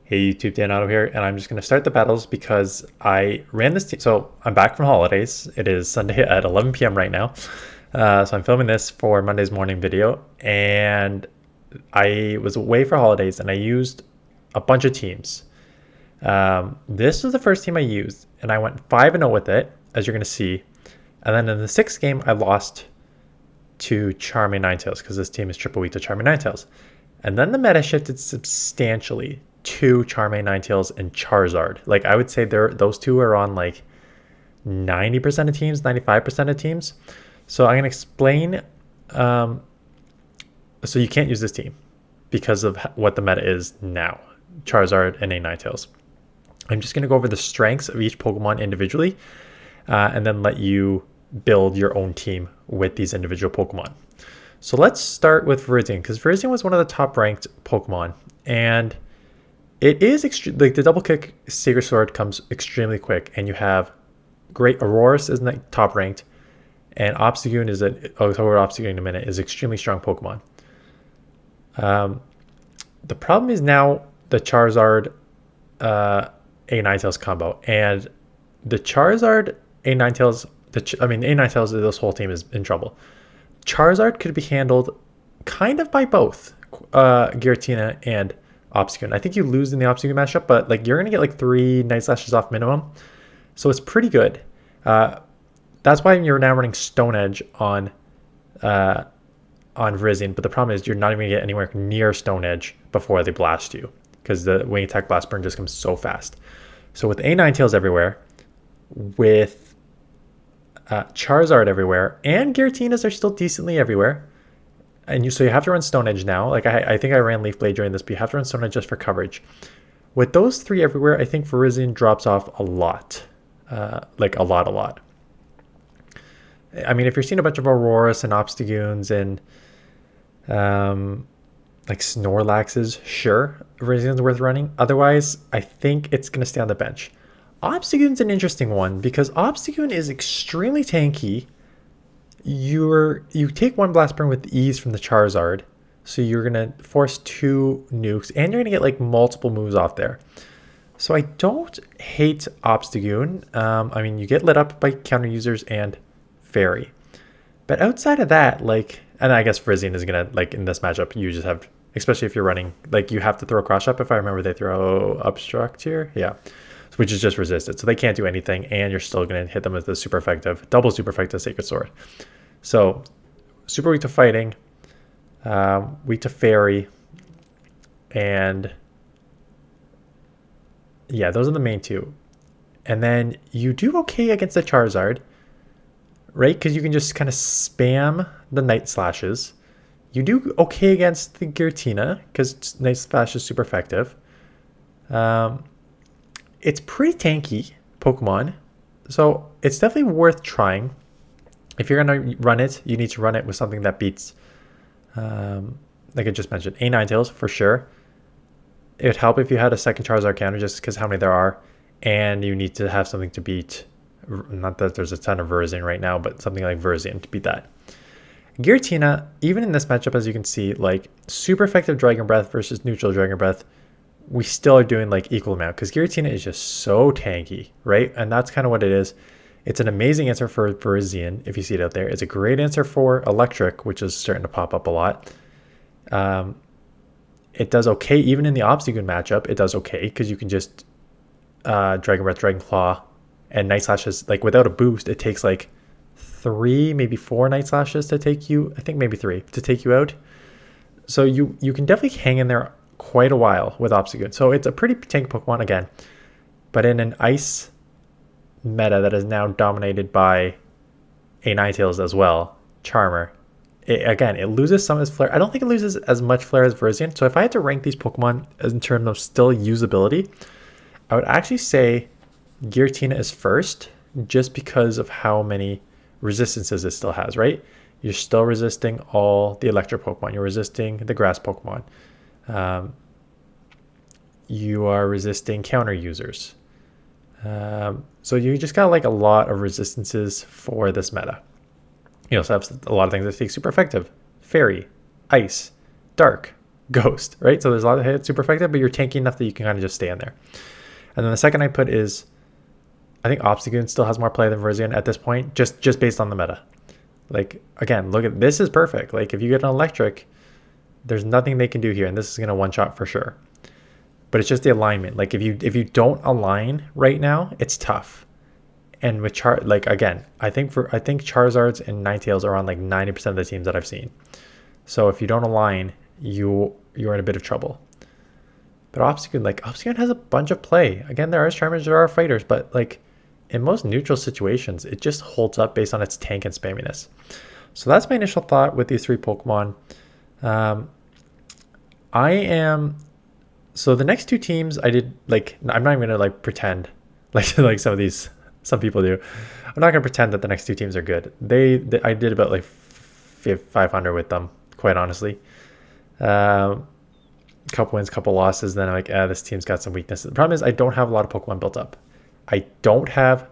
Hey YouTube, Dan Otto here, and I'm just going to start the battles because I ran this team. So I'm back from holidays. It is Sunday at 11 p.m. right now. So I'm filming this for Monday's morning video, and I was away for holidays and I used a bunch of teams. This was the first team I used, and I went 5-0 with it, as you're going to see. And then in the sixth game, I lost to Charming Ninetales because this team is triple weak to Charming Ninetales. And then the meta shifted substantially to Charmaine, Ninetales, and Charizard. Like I would say those two are on like 90% of teams, 95% of teams. So I'm gonna explain. So you can't use this team because of what the meta is now. Charizard and a Ninetales. I'm just gonna go over the strengths of each Pokemon individually, and then let you build your own team with these individual Pokemon. So let's start with Virizion, because Virizion was one of the top ranked Pokemon, and it is like the double kick Sacred Sword comes extremely quick, and you have great Aurorus is top ranked, and Obstagoon is I'll talk about Obstagoon in a minute, is extremely strong Pokemon. The problem is now the Charizard A Ninetales combo, and the Charizard A Ninetales, A Ninetales, this whole team is in trouble. Charizard could be handled kind of by both Giratina and Obstagoon. I think you lose in the Obstagoon matchup, but like you're gonna get like 3 Night Slashes off minimum, so it's pretty good. That's why you're now running Stone Edge on Virizion, but the problem is you're not even gonna get anywhere near Stone Edge before they blast you, because the Wing Attack Blast Burn just comes so fast. So with A Ninetales everywhere, with Charizard everywhere, and Giratinas are still decently everywhere. And so you have to run Stone Edge now. Like I think I ran Leaf Blade during this, but you have to run Stone Edge just for coverage. With those three everywhere, I think Virizion drops off a lot. Like a lot. I mean, if you're seeing a bunch of Aurorus and Obstagoons and like Snorlaxes, sure, Virizion's worth running. Otherwise, I think it's going to stay on the bench. Obstagoon's an interesting one because Obstagoon is extremely tanky. You take one blast burn with ease from the Charizard, so you're gonna force 2 nukes, and you're gonna get like multiple moves off there. So I don't hate Obstagoon. I mean, you get lit up by counter users and Fairy, but outside of that, like, and I guess Virizion is gonna, like, in this matchup, you just have, especially if you're running, like, you have to throw Cross Up. If I remember, they throw Obstruct here, yeah, which is just resisted, so they can't do anything, and you're still going to hit them with the super effective, double super effective Sacred Sword. So super weak to fighting, weak to Fairy, and yeah, those are the main two. And then you do okay against the Charizard, right? Because you can just kind of spam the Night Slashes. You do okay against the Giratina because Night Slash is super effective. It's pretty tanky Pokemon, so it's definitely worth trying. If you're gonna run it, you need to run it with something that beats, like I just mentioned, A Ninetales for sure. It would help if you had a second Charizard counter, just because how many there are, and you need to have something to beat. Not that there's a ton of Virizion right now, but something like Virizion to beat that. Giratina, even in this matchup, as you can see, like super effective Dragon Breath versus neutral Dragon Breath, we still are doing like equal amount because Giratina is just so tanky, right? And that's kind of what it is. It's an amazing answer for Virizion, if you see it out there. It's a great answer for Electric, which is starting to pop up a lot. It does okay, even in the Obstagoon matchup, it does okay, because you can just Dragon Breath, Dragon Claw, and Night Slashes, like without a boost, it takes like 3, maybe 4 Night Slashes to take you, I think maybe 3, to take you out. So you can definitely hang in there quite a while with Obstagoon. So it's a pretty tanky Pokemon again, but in an Ice meta that is now dominated by A Ninetales as well, Charmer. It loses some of its flair. I don't think it loses as much flair as Virizion. So if I had to rank these Pokemon in terms of still usability, I would actually say Giratina is first, just because of how many resistances it still has, right? You're still resisting all the electric Pokemon. You're resisting the grass Pokemon. You are resisting counter users. So you just got like a lot of resistances for this meta. You also have a lot of things that take super effective. Fairy, Ice, Dark, Ghost, right? So there's a lot of hits super effective, but you're tanky enough that you can kind of just stay in there. And then the second I put is, I think Obstagoon still has more play than Virizion at this point, just based on the meta. Like, again, look at this is perfect. Like, if you get an electric, there's nothing they can do here, and this is gonna one shot for sure. But it's just the alignment. Like, if you don't align right now, it's tough. And with like again, I think Charizards and Ninetales are on like 90% of the teams that I've seen. So if you don't align, you're in a bit of trouble. But Obstagoon has a bunch of play. Again, there are Charmers, there are fighters, but like in most neutral situations, it just holds up based on its tank and spamminess. So that's my initial thought with these three Pokemon. I am so the next two teams I did like I'm not even gonna like pretend like some people do. I'm not gonna pretend that the next two teams are good. I did about like 500 with them, quite honestly. Couple wins, couple losses. Then I'm like, this team's got some weaknesses. The problem is I don't have a lot of Pokemon built up. I don't have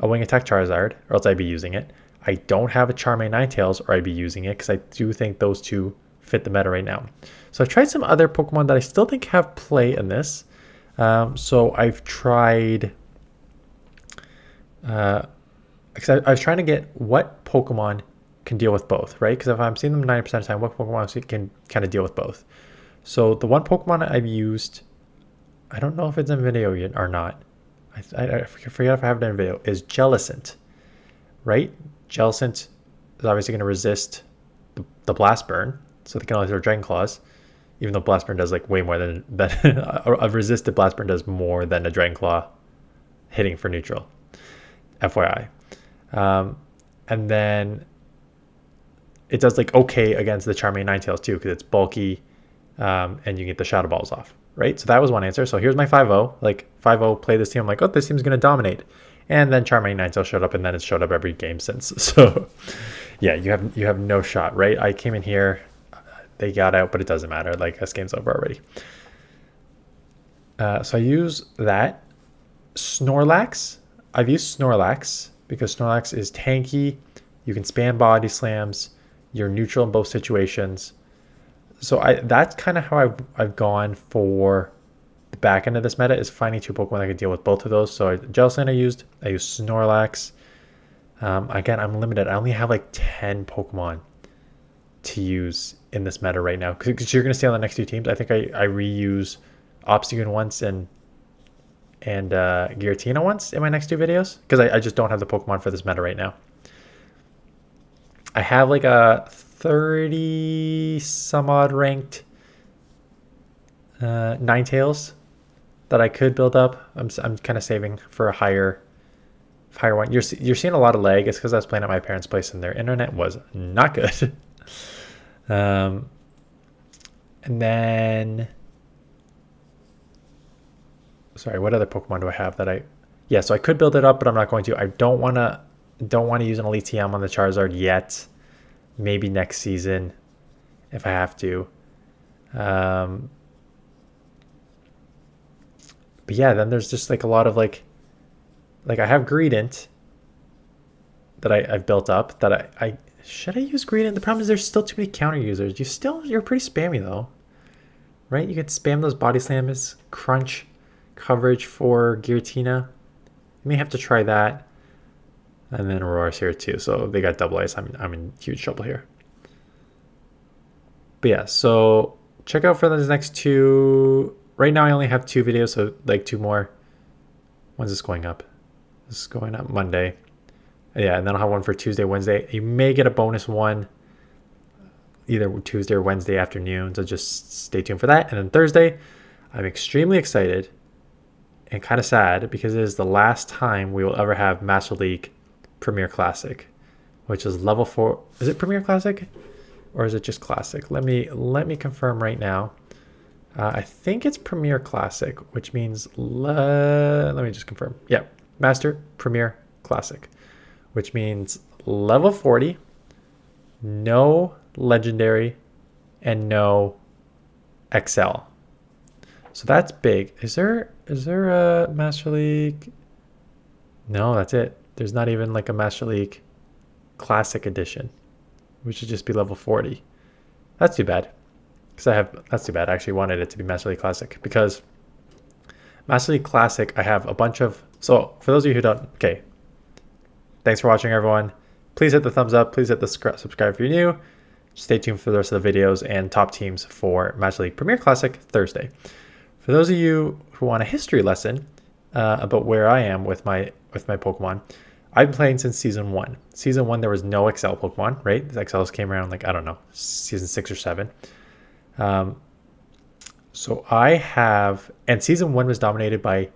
a Wing Attack Charizard, or else I'd be using it. I don't have a Charmaine Ninetales, or I'd be using it because I do think those two fit the meta right now. So I've tried some other Pokemon that I still think have play in this. So I've tried. I was trying to get what Pokemon can deal with both, right? Because if I'm seeing them 90% of the time, what Pokemon can kind of deal with both? So the one Pokemon I've used, I don't know if it's in video yet or not. I forget if I have it in video, is Jellicent, right? Jellicent is obviously going to resist the Blast Burn, so they can only throw Dragon Claws, even though Blast Burn does like way more than a resisted Blast Burn does more than a Dragon Claw hitting for neutral. FYI. And then it does like okay against the Charming Ninetales too, because it's bulky, and you get the Shadow Balls off, right? So that was one answer. So here's my 5-0. Like 5-0, play this team. I'm like, oh, this team's going to dominate. And then Charming Ninetales showed up, and then it's showed up every game since. So yeah, you have no shot, right? I came in here, they got out, but it doesn't matter. Like this game's over already. So I use that. Snorlax. I've used Snorlax because Snorlax is tanky. You can spam body slams. You're neutral in both situations. So that's kind of how I've gone for the back end of this meta, is finding two Pokemon that can deal with both of those. So Jellicent I used Snorlax. Again, I'm limited. I only have like 10 Pokemon to use in this meta right now, because you're going to stay on the next two teams. I think I reuse Obstagoon once and Giratina once in my next two videos, because I just don't have the Pokemon for this meta right now. I have like a 30 some odd ranked Ninetales that I could build up. I'm kind of saving for a higher one. You're seeing a lot of lag. It's because I was playing at my parents' place and their internet was not good. And then, sorry, what other Pokemon do I have that yeah, so I could build it up, but I'm not going to. I don't want to use an Elite TM on the Charizard yet. Maybe next season if I have to. But yeah, then there's just like a lot of like I have Greedent that I've built up that I should I use Greedent? The problem is there's still too many counter users. You're pretty spammy though, right? You can spam those body slams, crunch coverage for Giratina. You may have to try that. And then Aurora's here too, so they got double ice. I'm in huge trouble here. But yeah, so check out for the next two. Right now I only have 2 videos, so like 2 more. When's this going up? This is going up Monday. Yeah, and then I'll have one for Tuesday, Wednesday. You may get a bonus one either Tuesday or Wednesday afternoon, so just stay tuned for that. And then Thursday, I'm extremely excited and kind of sad because it is the last time we will ever have Master League Premier Classic, which is level 4. Is it Premier Classic or is it just Classic? Let me confirm right now. I think it's Premier Classic, which means let me just confirm. Yeah, Master Premier Classic, which means level 40, no Legendary, and no XL. So that's big. Is there a Master League? No, that's it. There's not even like a Master League Classic Edition, which should just be level 40. That's too bad. because I have, that's too bad. I actually wanted it to be Master League Classic, because Master League Classic, I have a bunch of, so for those of you who don't, okay, thanks for watching, everyone. Please hit the thumbs up. Please hit the subscribe if you're new. Stay tuned for the rest of the videos and top teams for Master League Premier Classic Thursday. For those of you who want a history lesson about where I am with my Pokemon, I've been playing since season 1. Season 1, there was no XL Pokemon, right? The XLs came around like, I don't know, season 6 or 7. So I have, and season 1 was dominated by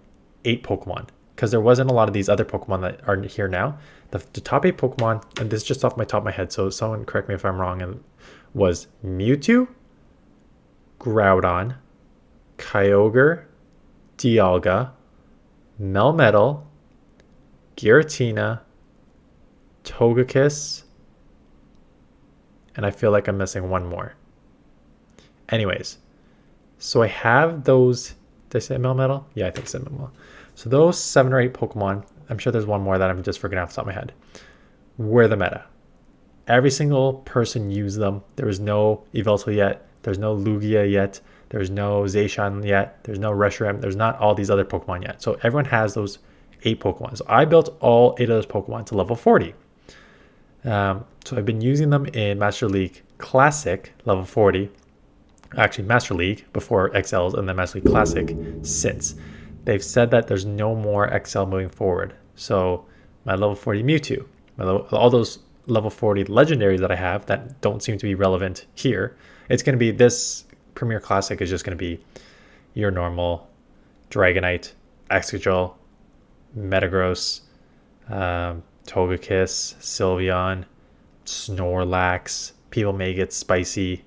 8 Pokemon, because there wasn't a lot of these other Pokemon that are here now. The top 8 Pokemon, and this is just off my top of my head, so someone correct me if I'm wrong, and was Mewtwo, Groudon, Kyogre, Dialga, Melmetal, Giratina, Togekiss, and I feel like I'm missing one more. Anyways, so I have those. Did I say Melmetal? Yeah, I think I said Melmetal. So those 7 or 8 Pokemon, I'm sure there's one more that I'm just forgetting off the top of my head, were the meta. Every single person used them. There was no Yveltal yet. There's no Lugia yet. There's no Zacian yet. There's no Reshiram. There's not all these other Pokemon yet. So everyone has those 8 Pokemon. So I built all 8 of those Pokemon to level 40. So I've been using them in Master League Classic, level 40. Actually, Master League before XLs, and then Master League Classic since. They've said that there's no more XL moving forward. So my level 40 Mewtwo, all those level 40 legendaries that I have that don't seem to be relevant here, it's going to be this Premier Classic is just going to be your normal Dragonite, Excadrill, Metagross, Togekiss, Sylveon, Snorlax. People may get spicy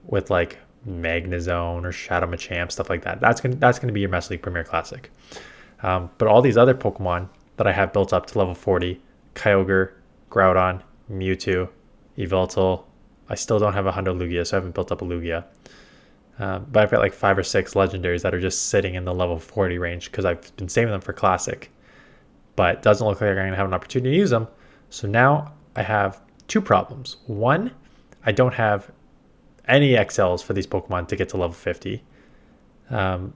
with like Magnezone or Shadow Machamp, stuff like that. That's gonna be your Master League Premier Classic. But all these other Pokemon that I have built up to level 40, Kyogre, Groudon, Mewtwo, Yveltal. I still don't have a Hundo Lugia, so I haven't built up a Lugia. But I've got like 5 or 6 legendaries that are just sitting in the level 40 range because I've been saving them for Classic. But it doesn't look like I'm going to have an opportunity to use them. So now I have 2 problems. One, I don't have any XLs for these Pokemon to get to level 50. Well,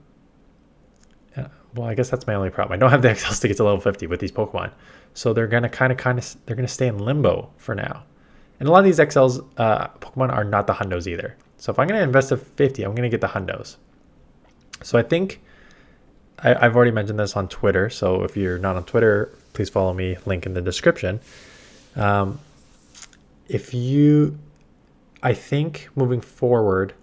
I guess that's my only problem. I don't have the XLs to get to level 50 with these Pokemon. So they're going to kind of they're going to stay in limbo for now. And a lot of these XLs Pokemon are not the Hundos either. So if I'm going to invest a 50, I'm going to get the Hundos. So I think I've already mentioned this on Twitter. So if you're not on Twitter, please follow me. Link in the description. I think moving forward,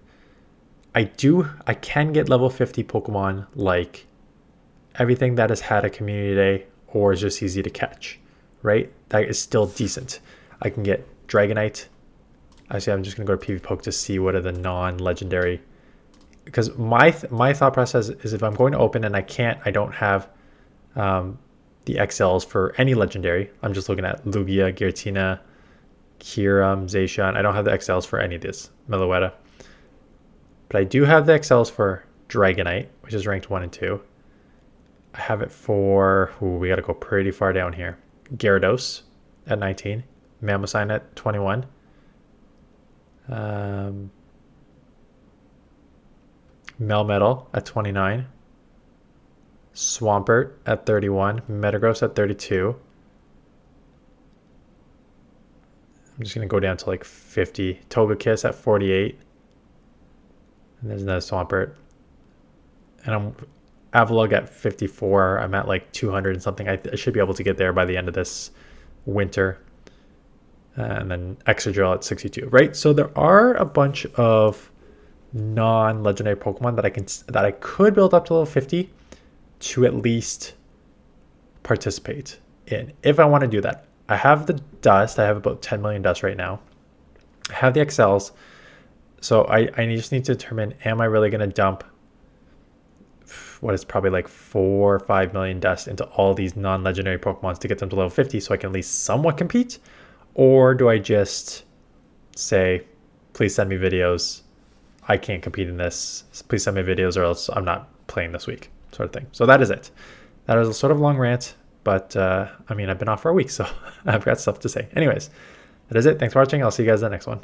I can get level 50 Pokemon like everything that has had a community day or is just easy to catch, right? That is still decent. I can get Dragonite. Actually, I'm just going to go to PV Poke to see what are the non-legendary. Because my thought process is if I'm going to open and I don't have the XLs for any legendary. I'm just looking at Lugia, Giratina, Kyurem, Zacian. I don't have the XLs for any of this, Meloetta. But I do have the XLs for Dragonite, which is ranked 1 and 2. I have it for, we got to go pretty far down here. Gyarados at 19. Mamosine at 21. Melmetal at 29. Swampert at 31. Metagross at 32. I'm just going to go down to like 50. Togekiss at 48. And there's another Swampert. And I'm Avalugg at 54. I'm at like 200 and something. I should be able to get there by the end of this winter. And then Excadrill at 62, right? So there are a bunch of non-legendary Pokemon that I could build up to level 50 to at least participate in, if I want to do that. I have the dust. I have about 10 million dust right now. I have the XLs. So I just need to determine, am I really going to dump what is probably like 4 or 5 million dust into all these non-legendary Pokemons to get them to level 50 so I can at least somewhat compete? Or do I just say, please send me videos. I can't compete in this. Please send me videos or else I'm not playing this week, sort of thing. So that is it. That is a sort of long rant, but I mean, I've been off for a week, so I've got stuff to say. Anyways, that is it. Thanks for watching. I'll see you guys in the next one.